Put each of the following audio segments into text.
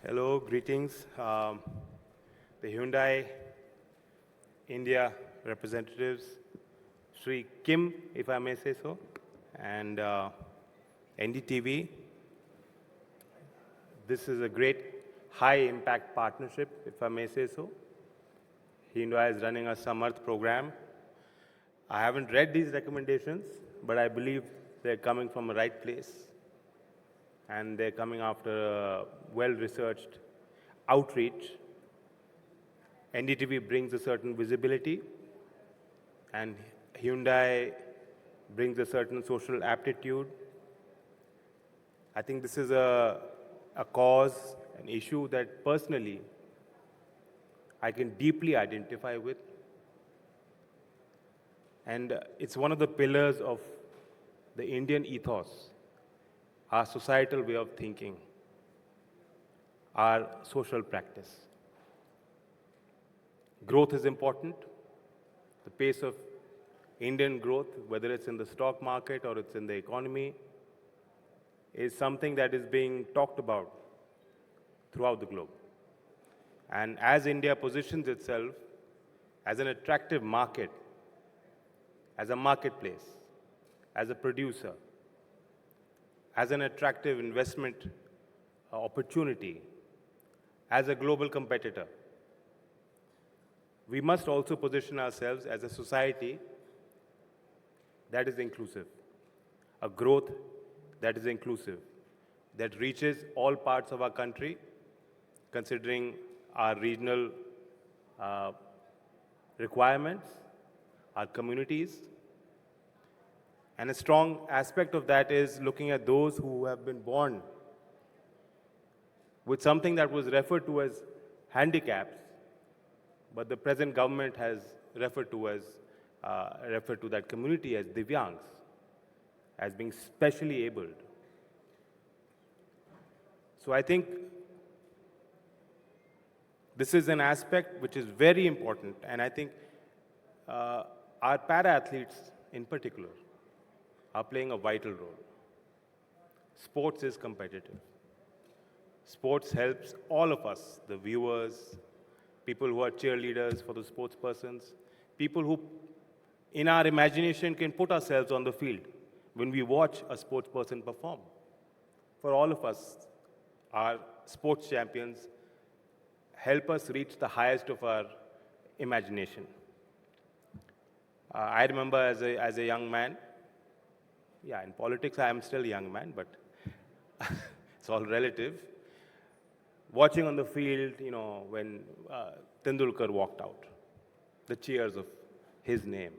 Hello, greetings. The Hyundai India representatives, Sri Kim, if I may say so, and NDTV. This is a great high-impact partnership, if I may say so. Hyundai is running a Samarth program. I haven't read these recommendations, but I believe they're coming from a right place. And they're coming after a well-researched outreach. NDTV brings a certain visibility, and Hyundai brings a certain social aptitude. I think this is a cause, an issue that personally I can deeply identify with. And it's one of the pillars of the Indian ethos, our societal way of thinking, our social practice. Growth is important. The pace of Indian growth, whether it's in the stock market or it's in the economy, is something that is being talked about throughout the globe. And as India positions itself as an attractive market, as a marketplace, as a producer, as an attractive investment opportunity, as a global competitor, we must also position ourselves as a society that is inclusive, a growth that is inclusive, that reaches all parts of our country, considering our regional requirements, our communities. And a strong aspect of that is looking at those who have been born with something that was referred to as handicaps, but the present government has referred to that community as Divyangs, as being specially abled. So I think this is an aspect which is very important, and I think our para-athletes in particular are playing a vital role. Sports is competitive. Sports helps all of us, the viewers, people who are cheerleaders for the sports persons, people who in our imagination can put ourselves on the field when we watch a sports person perform. For all of us, our sports champions help us reach the highest of our imagination. I remember as a young man, in politics I am still a young man, but it's all relative. Watching on the field, when Tendulkar walked out, the cheers of his name,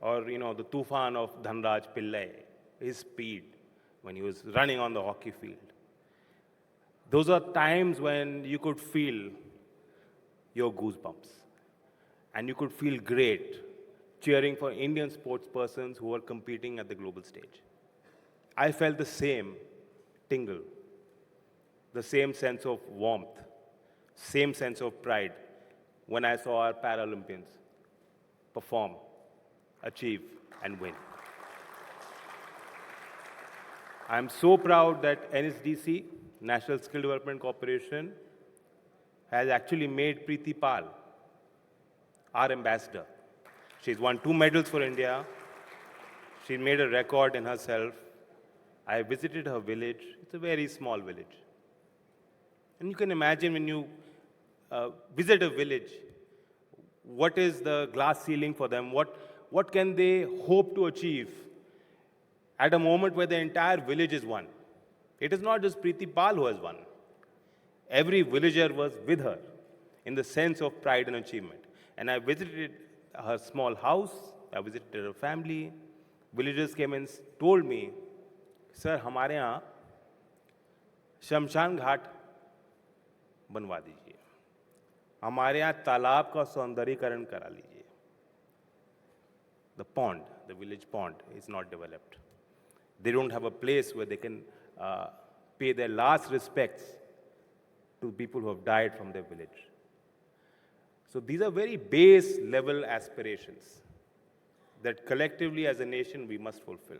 or the Tufan of Dhanraj Pillai, his speed when he was running on the hockey field. Those are times when you could feel your goosebumps, and you could feel great cheering for Indian sports persons who are competing at the global stage. I felt the same tingle, the same sense of warmth, same sense of pride when I saw our Paralympians perform, achieve, and win. I'm so proud that NSDC, National Skill Development Corporation, has actually made Preeti Pal our ambassador. She's won 2 medals for India. She made a record in herself. I visited her village. It's a very small village. And you can imagine when you visit a village, what is the glass ceiling for them? What can they hope to achieve at a moment where the entire village is won? It is not just Preeti Pal who has won. Every villager was with her in the sense of pride and achievement. And I visited her small house, I visited her family. Villagers came and told me, sir, हमारे यहाँ शमशान घाट बनवा दीजिए, हमारे यहाँ तालाब का सौंदर्यीकरण करा लीजिए. The pond, the village pond, is not developed. They don't have a place where they can pay their last respects to people who have died from their village. So these are very base level aspirations that collectively as a nation we must fulfill.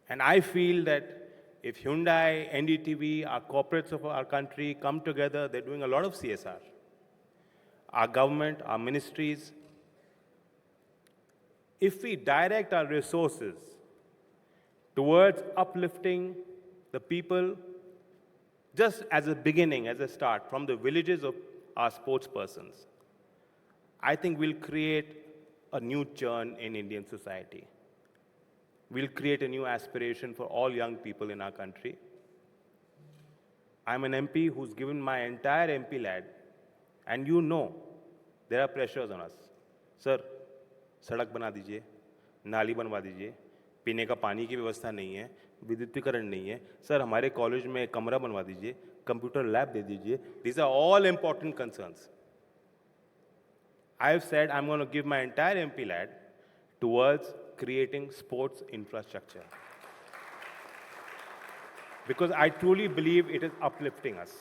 And I feel that if Hyundai, NDTV, our corporates of our country come together, they're doing a lot of CSR. Our government, our ministries, if we direct our resources towards uplifting the people, just as a beginning, as a start, from the villages of our sports persons, I think we'll create a new churn in Indian society. We'll create a new aspiration for all young people in our country. I'm an MP who's given my entire MP lad, and you know there are pressures on us. Sir, सड़क बना दीजिए, नाली बनवा दीजिए, पीने का पानी की व्यवस्था नहीं है, विद्युतीकरण नहीं है, सर हमारे कॉलेज में कमरा बनवा दीजिए, कंप्यूटर लैब दे दीजिए. These are all important concerns. I have said I'm going to give my entire MP lad towards creating sports infrastructure. Because I truly believe it is uplifting us.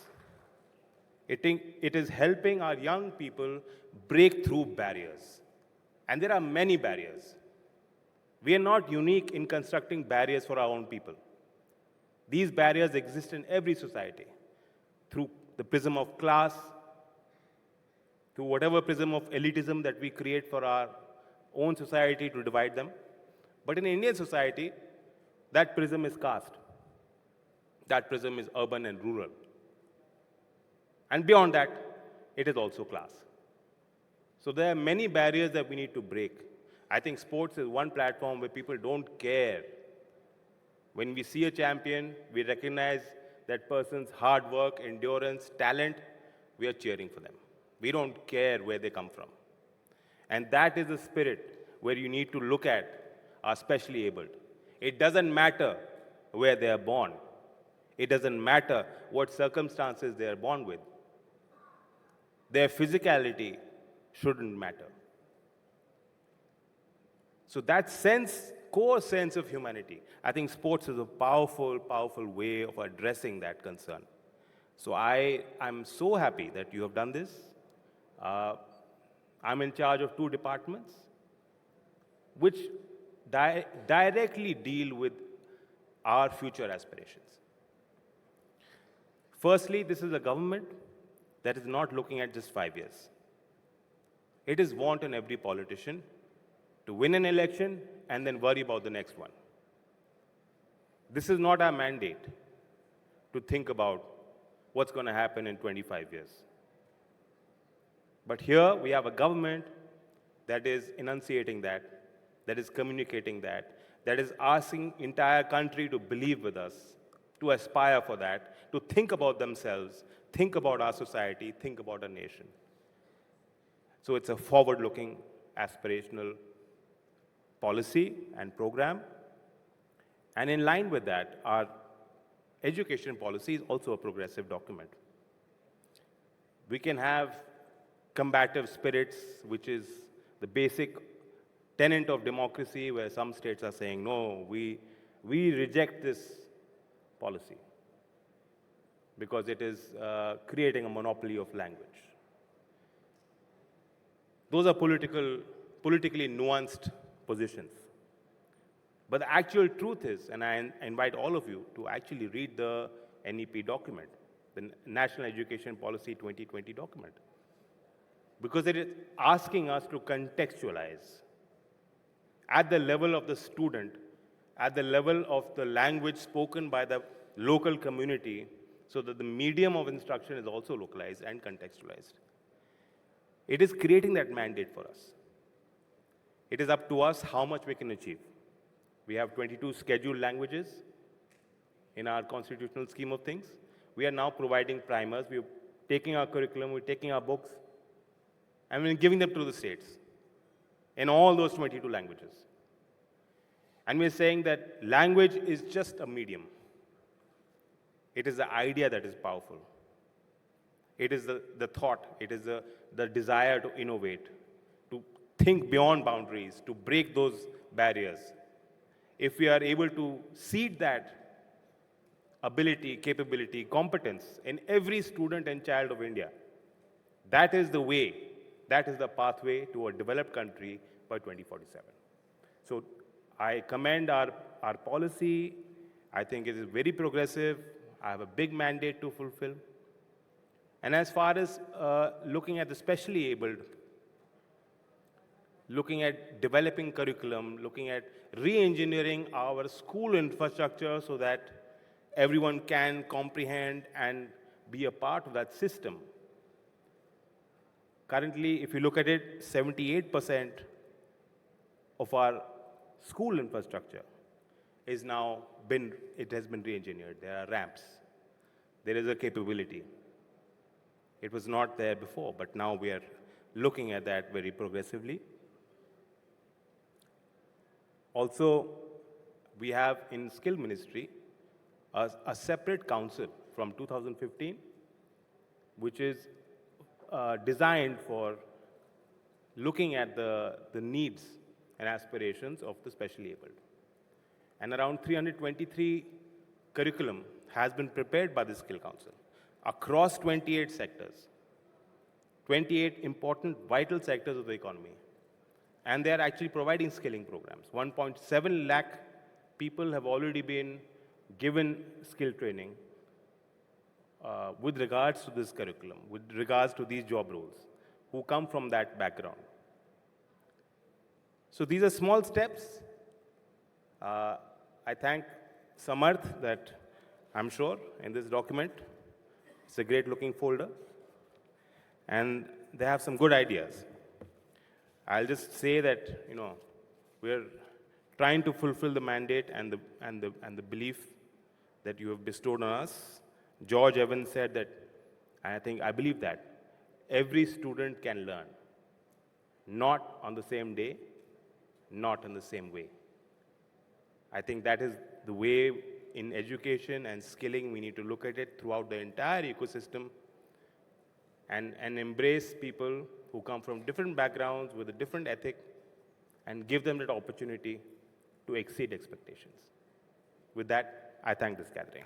It is helping our young people break through barriers. And there are many barriers. We are not unique in constructing barriers for our own people. These barriers exist in every society, through the prism of class, through whatever prism of elitism that we create for our own society to divide them. But in Indian society, that prism is caste. That prism is urban and rural. And beyond that, it is also class. So there are many barriers that we need to break. I think sports is one platform where people don't care. When we see a champion, we recognize that person's hard work, endurance, talent, we are cheering for them. We don't care where they come from. And that is the spirit where you need to look at our specially abled. It doesn't matter where they are born. It doesn't matter what circumstances they are born with. Their physicality shouldn't matter. So that sense, core sense of humanity, I think sports is a powerful, powerful way of addressing that concern. So I'm so happy that you have done this. I'm in charge of 2 departments which directly deal with our future aspirations. Firstly, this is a government that is not looking at just 5 years. It is want in every politician to win an election and then worry about the next one. This is not our mandate to think about what's going to happen in 25 years. But here we have a government that is enunciating that is communicating that is asking entire country to believe with us, to aspire for that, to think about themselves, think about our society, think about our nation. So it's a forward-looking, aspirational policy and program. And in line with that, our education policy is also a progressive document. We can have combative spirits, which is the basic tenet of democracy, where some states are saying, no, we reject this policy because it is creating a monopoly of language. Those are politically nuanced positions. But the actual truth is, and I invite all of you to actually read the NEP document, the National Education Policy 2020 document, because it is asking us to contextualize at the level of the student, at the level of the language spoken by the local community, so that the medium of instruction is also localized and contextualized. It is creating that mandate for us. It is up to us how much we can achieve. We have 22 scheduled languages in our constitutional scheme of things. We are now providing primers. We're taking our curriculum, we're taking our books, and we're giving them to the states in all those 22 languages. And we're saying that language is just a medium. It is the idea that is powerful. It is the thought, it is the desire to innovate, to think beyond boundaries, to break those barriers. If we are able to seed that ability, capability, competence in every student and child of India, that is the way, that is the pathway to a developed country by 2047. So I commend our policy, I think it is very progressive. I have a big mandate to fulfill. And as far as looking at the specially abled, looking at developing curriculum, looking at re-engineering our school infrastructure so that everyone can comprehend and be a part of that system. Currently, if you look at it, 78% of our school infrastructure is now it has been re-engineered. There are ramps. There is a capability. It was not there before, but now we are looking at that very progressively. Also, we have in Skill Ministry a separate council from 2015, which is designed for looking at the needs and aspirations of the specially abled. And around 323 curriculum has been prepared by the Skill Council across 28 sectors, 28 important vital sectors of the economy. And they are actually providing skilling programs. 1.7 lakh people have already been given skill training with regards to this curriculum, with regards to these job roles, who come from that background. So these are small steps. I thank Samarth that I'm sure in this document, it's a great looking folder, and they have some good ideas. I'll just say that, we're trying to fulfill the mandate and the belief that you have bestowed on us. George Evans said that, and I believe that every student can learn, not on the same day, not in the same way. I think that is the way in education and skilling we need to look at it throughout the entire ecosystem and embrace people who come from different backgrounds with a different ethic and give them that opportunity to exceed expectations. With that, I thank this gathering.